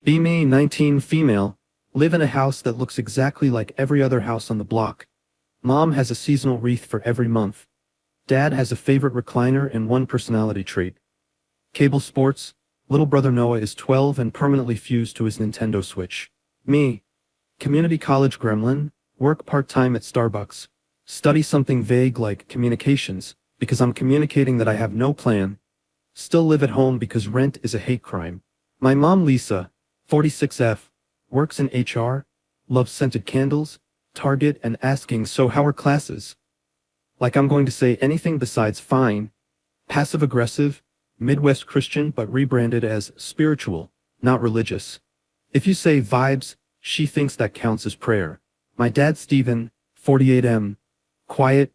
Be me, 19, female, live in a house that looks exactly like every other house on the block. Mom has a seasonal wreath for every month. Dad has a favorite recliner and one personality trait. Cable sports, little brother Noah is 12 and permanently fused to his Nintendo Switch. Me, community college gremlin, work part-time at Starbucks. Study something vague like communications, because I'm communicating that I have no plan. Still live at home because rent is a hate crime. My mom Lisa, 46F, works in HR, loves scented candles, Target and asking so how are classes? Like I'm going to say anything besides fine. Passive-aggressive, Midwest Christian but rebranded as spiritual, not religious. If you say vibes, she thinks that counts as prayer. My dad Steven, 48M, quiet,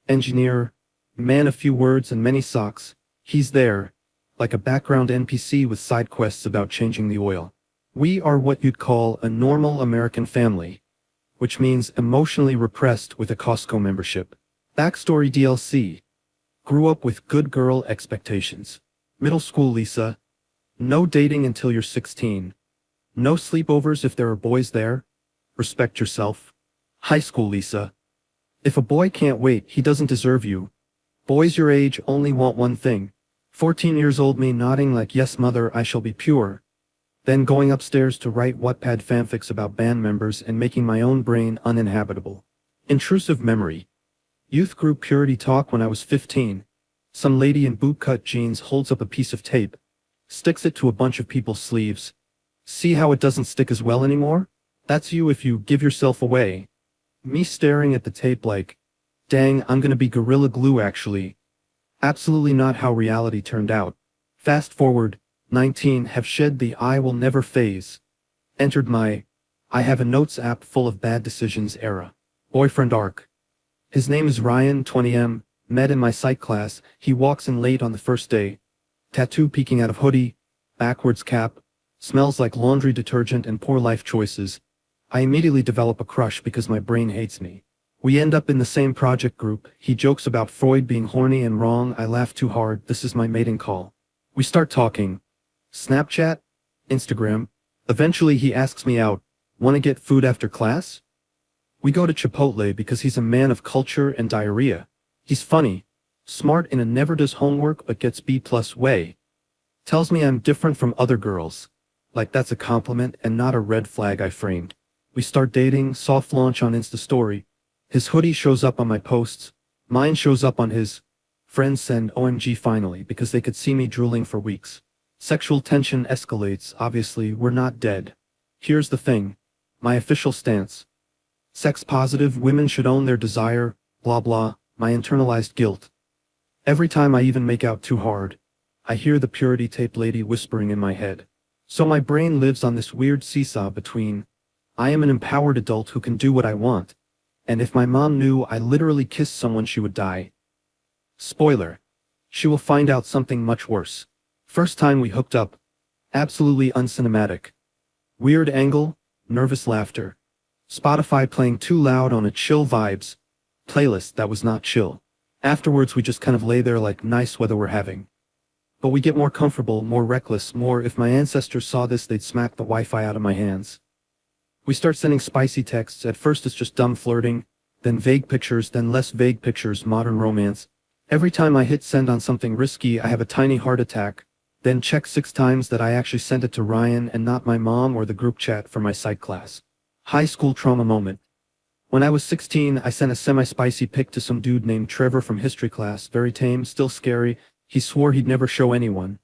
engineer, man of few words and many socks. He's there, like a background NPC with side quests about changing the oil. We are what you'd call a normal American family, which means emotionally repressed with a Costco membership. Backstory DLC. Grew up with good girl expectations. Middle school Lisa. No dating until you're 16. No sleepovers if there are boys there. Respect yourself. High school Lisa. If a boy can't wait, he doesn't deserve you. Boys your age only want one thing. 14 years old me nodding like yes mother I shall be pure. Then going upstairs to write Wattpad fanfics about band members and making my own brain uninhabitable. Intrusive memory. Youth group purity talk when I was 15. Some lady in bootcut jeans holds up a piece of tape. Sticks it to a bunch of people's sleeves. See how it doesn't stick as well anymore? That's you if you give yourself away. Me staring at the tape like, dang, I'm gonna be Gorilla Glue actually. Absolutely not how reality turned out. Fast forward, 19, have shed the I will never phase. Entered my, I have a notes app full of bad decisions era. Boyfriend arc. His name is Ryan, 20M, met in my psych class, he walks in late on the first day. Tattoo peeking out of hoodie, backwards cap, smells like laundry detergent and poor life choices. I immediately develop a crush because my brain hates me. We end up in the same project group, he jokes about Freud being horny and wrong, I laugh too hard, this is my mating call. We start talking. Snapchat? Instagram? Eventually he asks me out, wanna get food after class? We go to Chipotle because he's a man of culture and diarrhea. He's funny, smart in a never does homework but gets B+ way. Tells me I'm different from other girls. Like that's a compliment and not a red flag I framed. We start dating, soft launch on Insta story. His hoodie shows up on my posts. Mine shows up on his. Friends send OMG finally because they could see me drooling for weeks. Sexual tension escalates, obviously we're not dead. Here's the thing. My official stance. Sex positive women should own their desire, blah blah, my internalized guilt. Every time I even make out too hard, I hear the purity tape lady whispering in my head. So my brain lives on this weird seesaw between, I am an empowered adult who can do what I want, and if my mom knew I literally kissed someone she would die. Spoiler. She will find out something much worse. First time we hooked up. Absolutely uncinematic. Weird angle, nervous laughter. Spotify playing too loud on a chill vibes playlist that was not chill. Afterwards we just kind of lay there like nice weather we're having. But we get more comfortable, more reckless, more if my ancestors saw this they'd smack the Wi-Fi out of my hands. We start sending spicy texts, at first it's just dumb flirting, then vague pictures, then less vague pictures, modern romance. Every time I hit send on something risky I have a tiny heart attack, then check 6 times that I actually sent it to Ryan and not my mom or the group chat for my psych class. High school trauma moment. When I was 16 I sent a semi-spicy pic to some dude named Trevor from history class, very tame, still scary, he swore he'd never show anyone.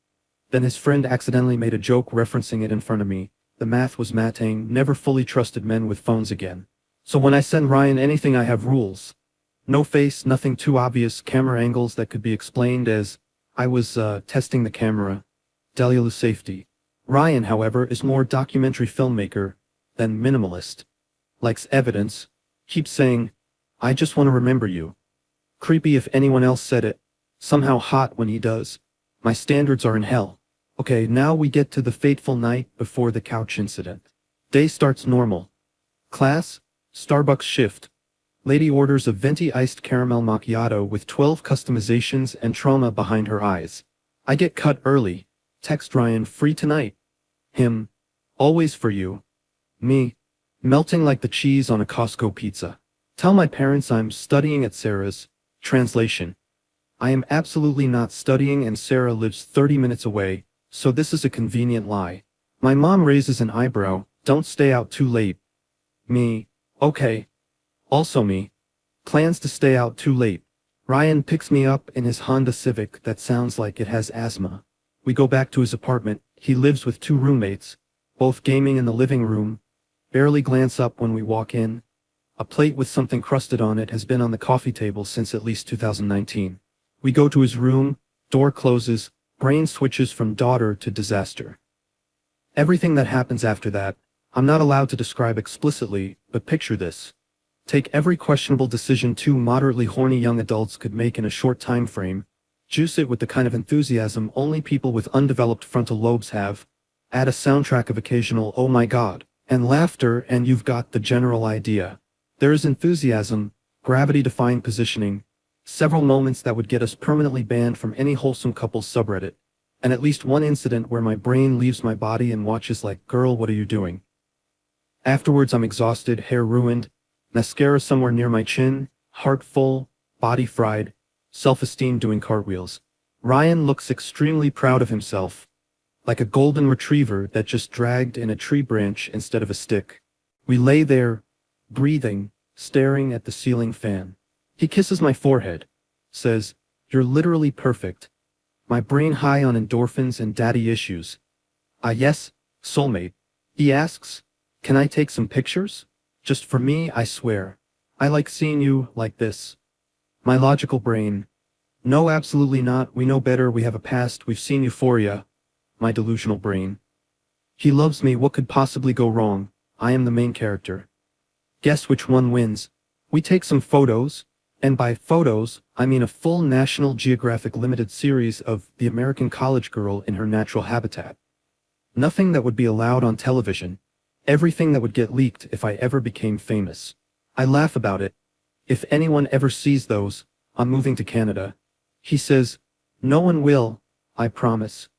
Then his friend accidentally made a joke referencing it in front of me. The math was matting, never fully trusted men with phones again. So when I send Ryan anything I have rules. No face, nothing too obvious, camera angles that could be explained as, I was testing the camera. Delulu safety. Ryan, however, is more documentary filmmaker than minimalist. Likes evidence. Keeps saying, I just want to remember you. Creepy if anyone else said it. Somehow hot when he does. My standards are in hell. Okay, now we get to the fateful night before the couch incident. Day starts normal. Class, Starbucks shift. Lady orders a venti iced caramel macchiato with 12 customizations and trauma behind her eyes. I get cut early. Text Ryan, free tonight. Him. Always for you. Me. Melting like the cheese on a Costco pizza. Tell my parents I'm studying at Sarah's. Translation. I am absolutely not studying and Sarah lives 30 minutes away, so this is a convenient lie. My mom raises an eyebrow, don't stay out too late. Me. Okay. Also me. Plans to stay out too late. Ryan picks me up in his Honda Civic that sounds like it has asthma. We go back to his apartment. He lives with 2 roommates, both gaming in the living room. Barely glance up when we walk in. A plate with something crusted on it has been on the coffee table since at least 2019. We go to his room, door closes, brain switches from daughter to disaster. Everything that happens after that, I'm not allowed to describe explicitly, but picture this. Take every questionable decision 2 moderately horny young adults could make in a short time frame, juice it with the kind of enthusiasm only people with undeveloped frontal lobes have, add a soundtrack of occasional "oh my god" and laughter, and you've got the general idea. There is enthusiasm, gravity-defying positioning, several moments that would get us permanently banned from any wholesome couples subreddit, and at least one incident where my brain leaves my body and watches like, girl, what are you doing? Afterwards I'm exhausted, hair ruined, mascara somewhere near my chin, heart full, body fried, self-esteem doing cartwheels. Ryan looks extremely proud of himself, like a golden retriever that just dragged in a tree branch instead of a stick. We lay there, breathing, staring at the ceiling fan. He kisses my forehead, says, "You're literally perfect." My brain high on endorphins and daddy issues. "Ah yes, soulmate." He asks, "Can I take some pictures? Just for me, I swear. I like seeing you like this." My logical brain. "No, absolutely not, we know better, we have a past, we've seen Euphoria." My delusional brain. "He loves me, what could possibly go wrong? I am the main character." Guess which one wins? We take some photos, and by photos, I mean a full National Geographic limited series of the American college girl in her natural habitat. Nothing that would be allowed on television. Everything that would get leaked if I ever became famous. I laugh about it. If anyone ever sees those, I'm moving to Canada. He says, "No one will, I promise."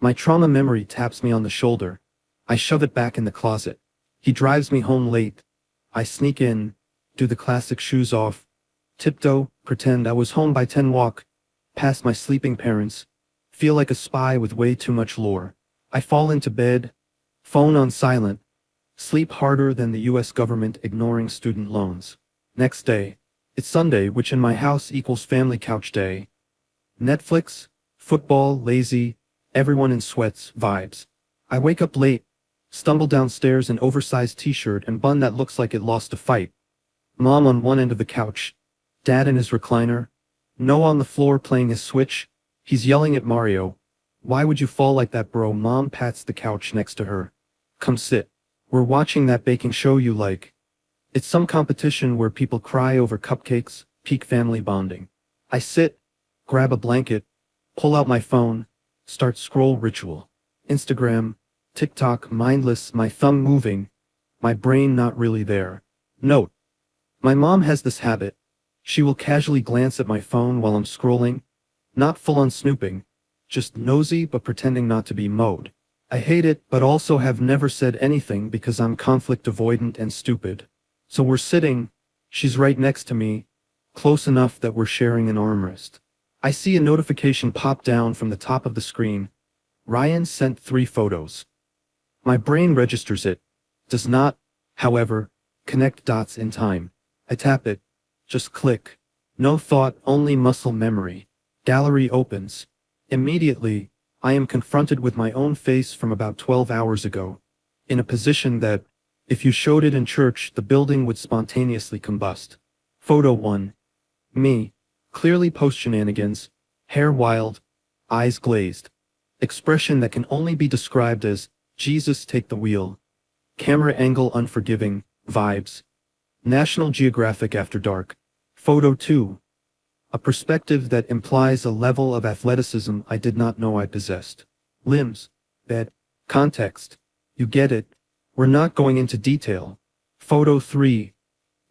My trauma memory taps me on the shoulder. I shove it back in the closet. He drives me home late. I sneak in, do the classic shoes off, tiptoe, pretend I was home by 10, walk past my sleeping parents, feel like a spy with way too much lore. I fall into bed, phone on silent, sleep harder than the US government ignoring student loans. Next day, it's Sunday, which in my house equals family couch day. Netflix, football, lazy, everyone in sweats, vibes. I wake up late, stumble downstairs in oversized t-shirt and bun that looks like it lost a fight. Mom on one end of the couch, Dad in his recliner, Noah on the floor playing his Switch. He's yelling at Mario. "Why would you fall like that, bro?" Mom pats the couch next to her. "Come sit. We're watching that baking show you like." It's some competition where people cry over cupcakes, peak family bonding. I sit, grab a blanket, pull out my phone, start scroll ritual. Instagram, TikTok, mindless, my thumb moving, my brain not really there. Note. My mom has this habit. She will casually glance at my phone while I'm scrolling, not full-on snooping, just nosy but pretending not to be mode. I hate it, but also have never said anything because I'm conflict avoidant and stupid. So we're sitting, she's right next to me, close enough that we're sharing an armrest. I see a notification pop down from the top of the screen. Ryan sent 3 photos. My brain registers it, does not, however, connect dots in time. I tap it, just click. No thought, only muscle memory. Gallery opens. Immediately, I am confronted with my own face from about 12 hours ago, in a position that, if you showed it in church, the building would spontaneously combust. Photo 1. Me, clearly post-shenanigans, hair wild, eyes glazed. Expression that can only be described as, "Jesus take the wheel." Camera angle unforgiving, vibes. National Geographic After Dark. Photo 2. A perspective that implies a level of athleticism I did not know I possessed. Limbs, bed, context. You get it. We're not going into detail. Photo 3.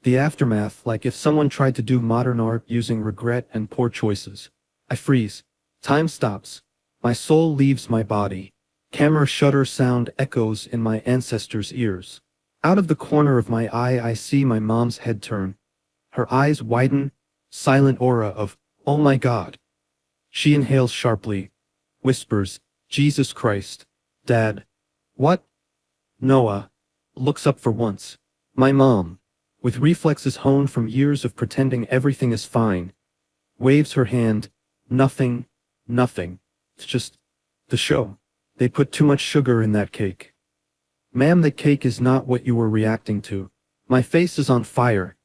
The aftermath, like if someone tried to do modern art using regret and poor choices. I freeze. Time stops. My soul leaves my body. Camera shutter sound echoes in my ancestors' ears. Out of the corner of my eye I see my mom's head turn. Her eyes widen, silent aura of, "Oh my God." She inhales sharply, whispers, "Jesus Christ. Dad." "What?" Noah looks up for once. My mom, with reflexes honed from years of pretending everything is fine, waves her hand. "Nothing, nothing. It's just the show. They put too much sugar in that cake." "Ma'am, the cake is not what you were reacting to." My face is on fire.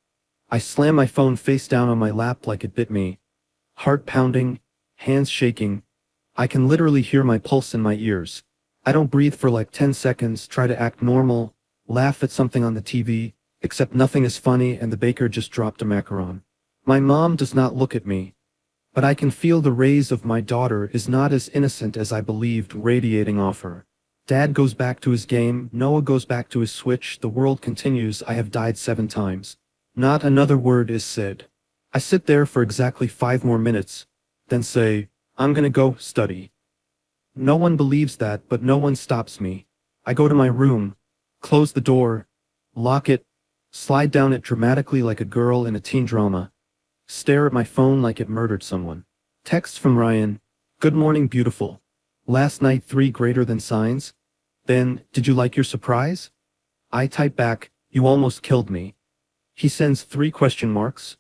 I slam my phone face down on my lap like it bit me. Heart pounding, hands shaking. I can literally hear my pulse in my ears. I don't breathe for like 10 seconds, try to act normal, laugh at something on the TV, except nothing is funny and the baker just dropped a macaron. My mom does not look at me, but I can feel the rays of my daughter is not as innocent as I believed radiating off her. Dad goes back to his game, Noah goes back to his Switch, the world continues. I have died 7 times. Not another word is said. I sit there for exactly 5 more minutes, then say, "I'm gonna go study." No one believes that, but no one stops me. I go to my room, close the door, lock it, slide down it dramatically like a girl in a teen drama, stare at my phone like it murdered someone. Text from Ryan, "Good morning, beautiful. Last night 3 greater than signs? Then, did you like your surprise?" I type back, "You almost killed me." He sends 3 question marks.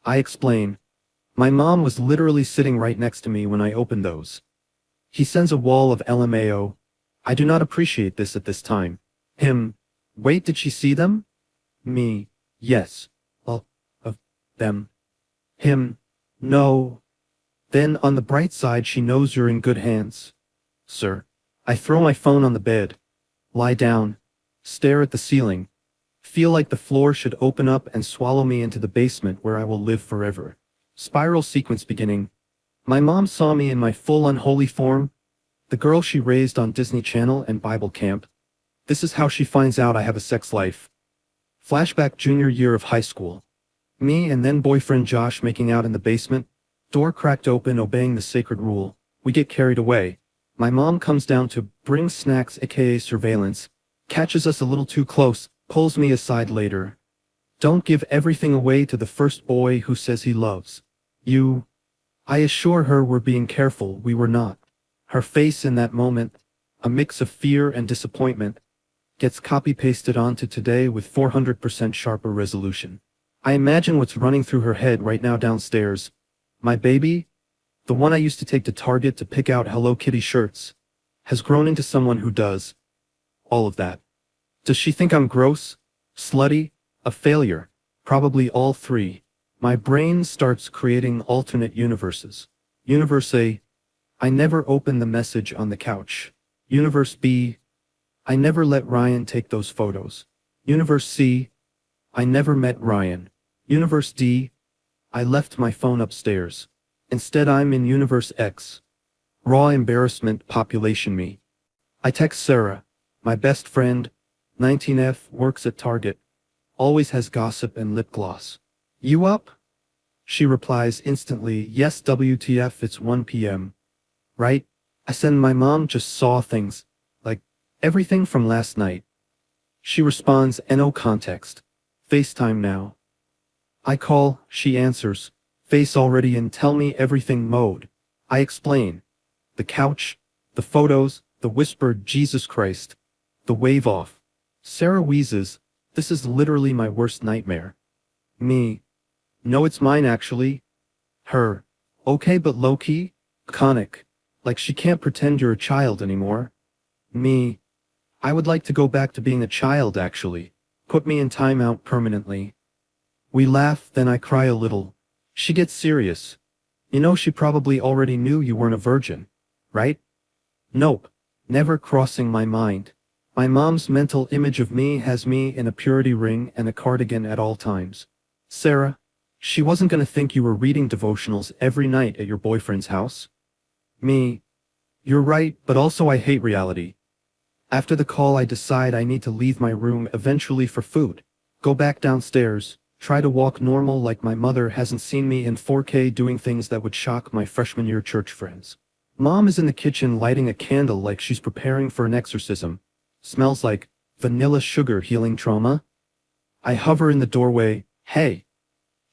I explain. My mom was literally sitting right next to me when I opened those. He sends a wall of LMAO. I do not appreciate this at this time. Him. Wait, did she see them? Me. Yes. Well, of them. Him. No. Then on the bright side she knows you're in good hands. Sir. I throw my phone on the bed. Lie down. Stare at the ceiling. Feel like the floor should open up and swallow me into the basement where I will live forever. Spiral sequence beginning. My mom saw me in my full unholy form, the girl she raised on Disney Channel and Bible camp. This is how she finds out I have a sex life. Flashback junior year of high school. Me and then boyfriend Josh making out in the basement, door cracked open obeying the sacred rule. We get carried away. My mom comes down to bring snacks aka surveillance, catches us a little too close, pulls me aside later. "Don't give everything away to the first boy who says he loves you." I assure her we're being careful, we were not. Her face in that moment, a mix of fear and disappointment, gets copy-pasted onto today with 400% sharper resolution. I imagine what's running through her head right now downstairs. My baby, the one I used to take to Target to pick out Hello Kitty shirts, has grown into someone who does all of that. Does she think I'm gross, slutty, a failure? Probably all 3. My brain starts creating alternate universes. Universe A, I never opened the message on the couch. Universe B, I never let Ryan take those photos. Universe C, I never met Ryan. Universe D, I left my phone upstairs. Instead I'm in Universe X. Raw embarrassment population me. I text Sarah, my best friend, 19F, works at Target. Always has gossip and lip gloss. "You up?" She replies instantly, "Yes, WTF, it's 1 p.m. Right?" I send my mom just saw things, like, everything from last night. She responds, "No context. FaceTime now." I call, she answers, "Face already in tell me everything mode." I explain. The couch, the photos, the whispered "Jesus Christ," the wave off. Sarah wheezes, "This is literally my worst nightmare." Me. "No, it's mine actually." Her. "Okay, but low-key? Iconic. Like she can't pretend you're a child anymore." Me. "I would like to go back to being a child actually. Put me in timeout permanently." We laugh, then I cry a little. She gets serious. "You know she probably already knew you weren't a virgin, right?" Nope. Never crossing my mind. My mom's mental image of me has me in a purity ring and a cardigan at all times. Sarah. She wasn't gonna think you were reading devotionals every night at your boyfriend's house. Me. You're right, but also I hate reality. After the call I decide I need to leave my room eventually for food. Go back downstairs, try to walk normal like my mother hasn't seen me in 4K doing things that would shock my freshman year church friends. Mom is in the kitchen lighting a candle like she's preparing for an exorcism. Smells like vanilla sugar healing trauma. I hover in the doorway. Hey.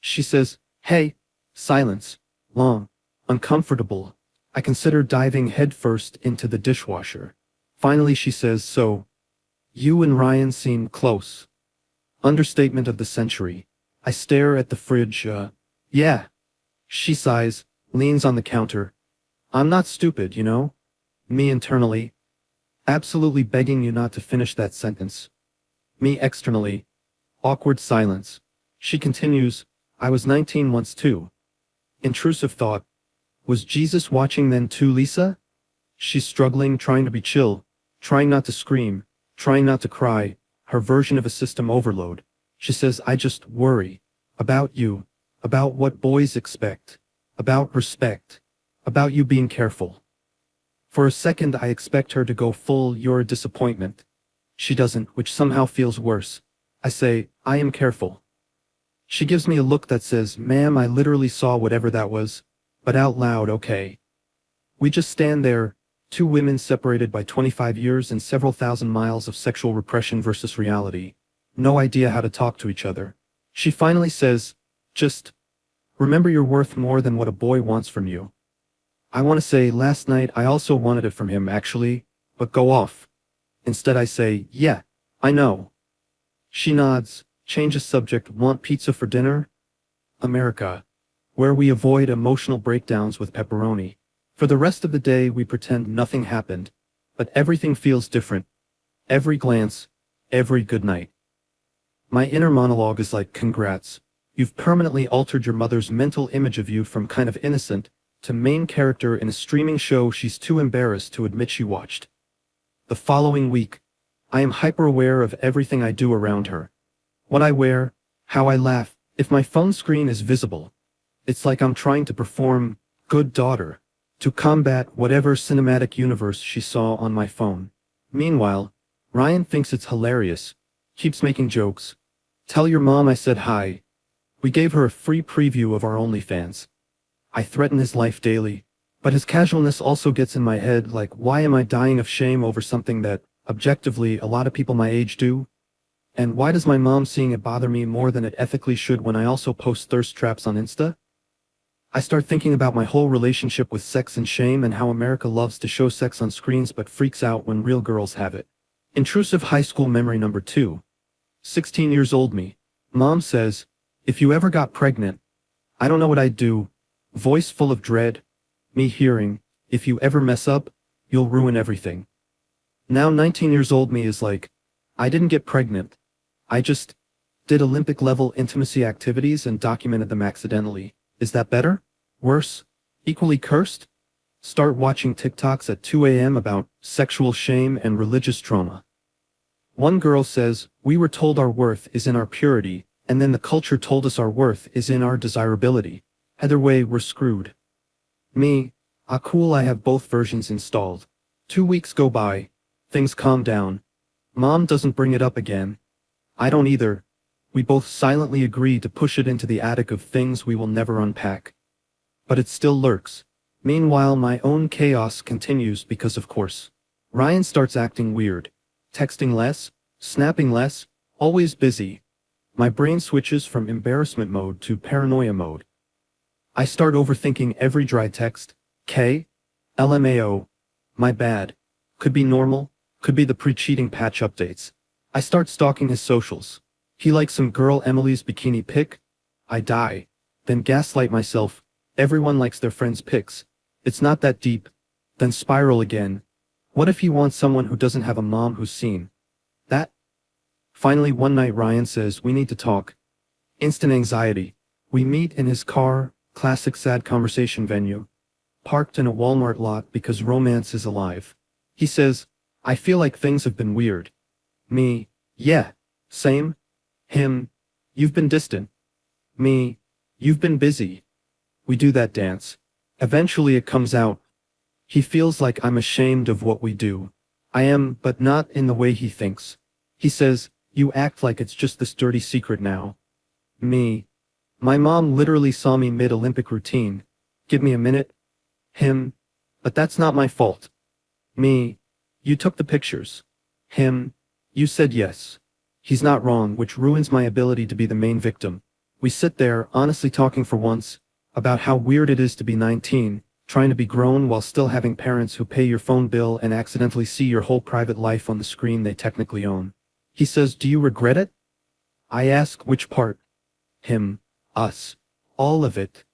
She says, hey. Silence. Long. Uncomfortable. I consider diving headfirst into the dishwasher. Finally she says, so. You and Ryan seem close. Understatement of the century. I stare at the fridge, yeah. She sighs, leans on the counter. I'm not stupid, you know? Me internally. Absolutely begging you not to finish that sentence. Me externally. Awkward silence. She continues, I was 19 once too. Intrusive thought. Was Jesus watching then too, Lisa? She's struggling, trying to be chill, trying not to scream, trying not to cry, her version of a system overload. She says, I just worry. About you. About what boys expect. About respect. About you being careful. For a second I expect her to go full, you're a disappointment. She doesn't, which somehow feels worse. I say, I am careful. She gives me a look that says, ma'am, I literally saw whatever that was. But out loud, okay. We just stand there, two women separated by 25 years and several thousand miles of sexual repression versus reality. No idea how to talk to each other. She finally says, just remember you're worth more than what a boy wants from you. I want to say, last night I also wanted it from him actually, but go off. Instead I say, yeah, I know. She nods, changes subject, want pizza for dinner? America. Where we avoid emotional breakdowns with pepperoni. For the rest of the day we pretend nothing happened, but everything feels different. Every glance, every good night. My inner monologue is like, congrats. You've permanently altered your mother's mental image of you from kind of innocent to main character in a streaming show she's too embarrassed to admit she watched. The following week, I am hyper-aware of everything I do around her. What I wear, how I laugh, if my phone screen is visible. It's like I'm trying to perform good daughter to combat whatever cinematic universe she saw on my phone. Meanwhile, Ryan thinks it's hilarious, keeps making jokes. Tell your mom I said hi. We gave her a free preview of our OnlyFans. I threaten his life daily, but his casualness also gets in my head, like, why am I dying of shame over something that, objectively, a lot of people my age do? And why does my mom seeing it bother me more than it ethically should when I also post thirst traps on Insta? I start thinking about my whole relationship with sex and shame and how America loves to show sex on screens but freaks out when real girls have it. Intrusive high school memory number 2. 16 years old me. Mom says, if you ever got pregnant, I don't know what I'd do. Voice full of dread. Me hearing, if you ever mess up, you'll ruin everything. Now 19 years old me is like, I didn't get pregnant. I just did Olympic level intimacy activities and documented them accidentally. Is that better? Worse? Equally cursed? Start watching TikToks at 2 a.m. about sexual shame and religious trauma. One girl says, we were told our worth is in our purity, and then the culture told us our worth is in our desirability. Either way, we're screwed. Me, cool, I have both versions installed. 2 weeks go by. Things calm down. Mom doesn't bring it up again. I don't either. We both silently agree to push it into the attic of things we will never unpack. But it still lurks. Meanwhile, my own chaos continues because, of course, Ryan starts acting weird. Texting less, snapping less, always busy. My brain switches from embarrassment mode to paranoia mode. I start overthinking every dry text. LMAO. My bad. Could be normal, could be the pre-cheating patch updates. I start stalking his socials. He likes some girl Emily's bikini pic. I die. Then gaslight myself. Everyone likes their friends' pics. It's not that deep. Then spiral again. What if he wants someone who doesn't have a mom who's seen that? Finally one night Ryan says we need to talk. Instant anxiety. We meet in his car, classic sad conversation venue. Parked in a Walmart lot because romance is alive. He says, I feel like things have been weird. Me, yeah, same. Him, you've been distant. Me, you've been busy. We do that dance. Eventually it comes out. He feels like I'm ashamed of what we do. I am, but not in the way he thinks. He says, you act like it's just this dirty secret now. Me, my mom literally saw me mid-Olympic routine. Give me a minute. Him, But that's not my fault. Me. You took the pictures. Him. You said yes. He's not wrong, which ruins my ability to be the main victim. We sit there, honestly talking for once, about how weird it is to be 19, trying to be grown while still having parents who pay your phone bill and accidentally see your whole private life on the screen they technically own. He says, "Do you regret it?" I ask, which part? Him. Us. All of it.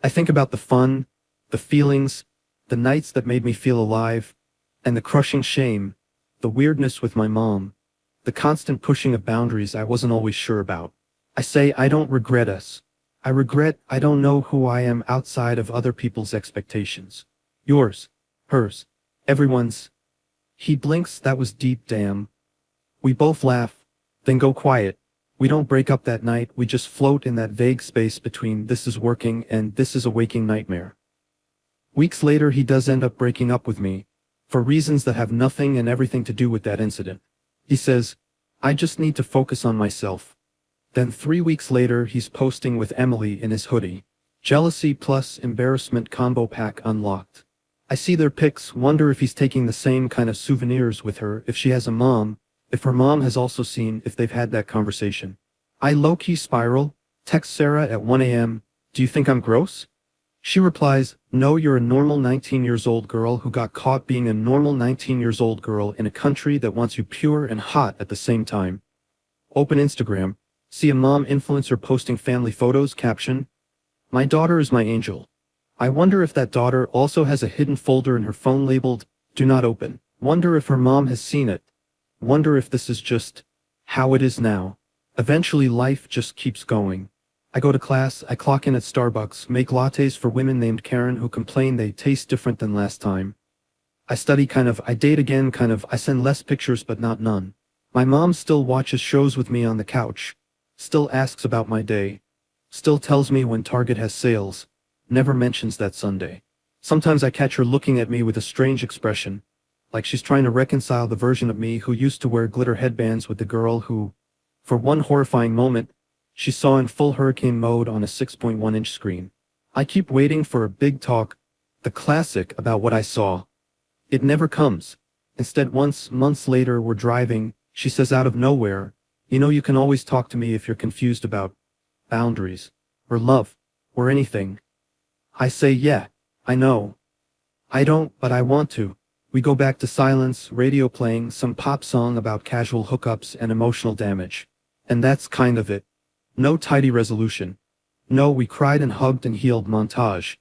I think about the fun, the feelings, the nights that made me feel alive, and the crushing shame, the weirdness with my mom, the constant pushing of boundaries I wasn't always sure about. I say I don't regret us. I regret I don't know who I am outside of other people's expectations. Yours, hers, everyone's. He blinks, that was deep, damn. We both laugh, then go quiet. We don't break up that night, we just float in that vague space between this is working and this is a waking nightmare. Weeks later he does end up breaking up with me, for reasons that have nothing and everything to do with that incident. He says, I just need to focus on myself. Then 3 weeks later he's posting with Emily in his hoodie. Jealousy plus embarrassment combo pack unlocked. I see their pics, wonder if he's taking the same kind of souvenirs with her, if she has a mom, if her mom has also seen, if they've had that conversation. I low-key spiral, text Sarah at 1 a.m, do you think I'm gross? She replies, no, you're a normal 19-years-old girl who got caught being a normal 19-years-old girl in a country that wants you pure and hot at the same time. Open Instagram, see a mom influencer posting family photos, caption, my daughter is my angel. I wonder if that daughter also has a hidden folder in her phone labeled, do not open. Wonder if her mom has seen it. Wonder if this is just how it is now. Eventually life just keeps going. I go to class, I clock in at Starbucks, make lattes for women named Karen who complain they taste different than last time. I study kind of, I date again kind of, I send less pictures but not none. My mom still watches shows with me on the couch. Still asks about my day. Still tells me when Target has sales. Never mentions that Sunday. Sometimes I catch her looking at me with a strange expression, like she's trying to reconcile the version of me who used to wear glitter headbands with the girl who, for one horrifying moment, she saw in full hurricane mode on a 6.1-inch screen. I keep waiting for a big talk, the classic about what I saw. It never comes. Instead, months later, we're driving, she says out of nowhere, you know, you can always talk to me if you're confused about boundaries, or love, or anything. I say, yeah, I know. I don't, but I want to. We go back to silence, radio playing, some pop song about casual hookups and emotional damage. And that's kind of it. No tidy resolution. No, we cried and hugged and healed montage.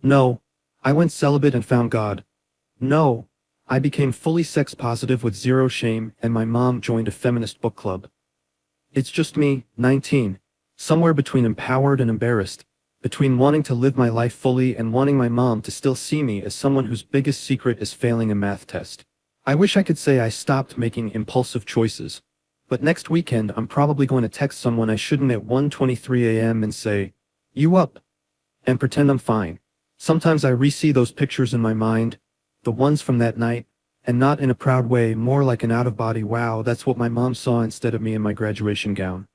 No, I went celibate and found God. No, I became fully sex positive with zero shame and my mom joined a feminist book club. It's just me, 19, somewhere between empowered and embarrassed, between wanting to live my life fully and wanting my mom to still see me as someone whose biggest secret is failing a math test. I wish I could say I stopped making impulsive choices. But next weekend I'm probably going to text someone I shouldn't at 1:23 a.m. and say, you up? And pretend I'm fine. Sometimes I re-see those pictures in my mind, the ones from that night, and not in a proud way, more like an out-of-body wow, that's what my mom saw instead of me in my graduation gown.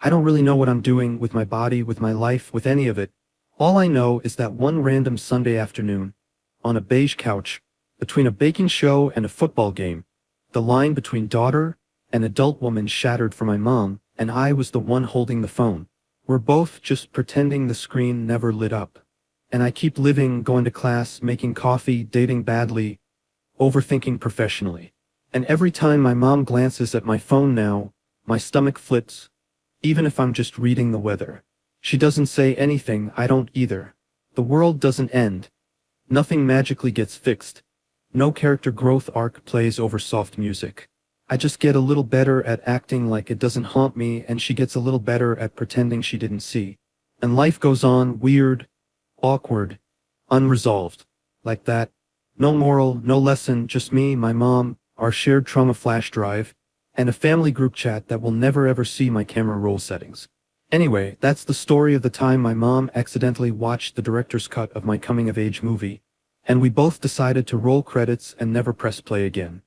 I don't really know what I'm doing with my body, with my life, with any of it. All I know is that one random Sunday afternoon, on a beige couch, between a baking show and a football game, the line between daughter and adult woman shattered for my mom, and I was the one holding the phone. We're both just pretending the screen never lit up. And I keep living, going to class, making coffee, dating badly, overthinking professionally. And every time my mom glances at my phone now, my stomach flips, even if I'm just reading the weather. She doesn't say anything, I don't either. The world doesn't end. Nothing magically gets fixed. No character growth arc plays over soft music. I just get a little better at acting like it doesn't haunt me, and she gets a little better at pretending she didn't see. And life goes on, weird, awkward, unresolved. Like that. No moral, no lesson, just me, my mom, our shared trauma flash drive, and a family group chat that will never ever see my camera roll settings. Anyway, that's the story of the time my mom accidentally watched the director's cut of my coming-of-age movie, and we both decided to roll credits and never press play again.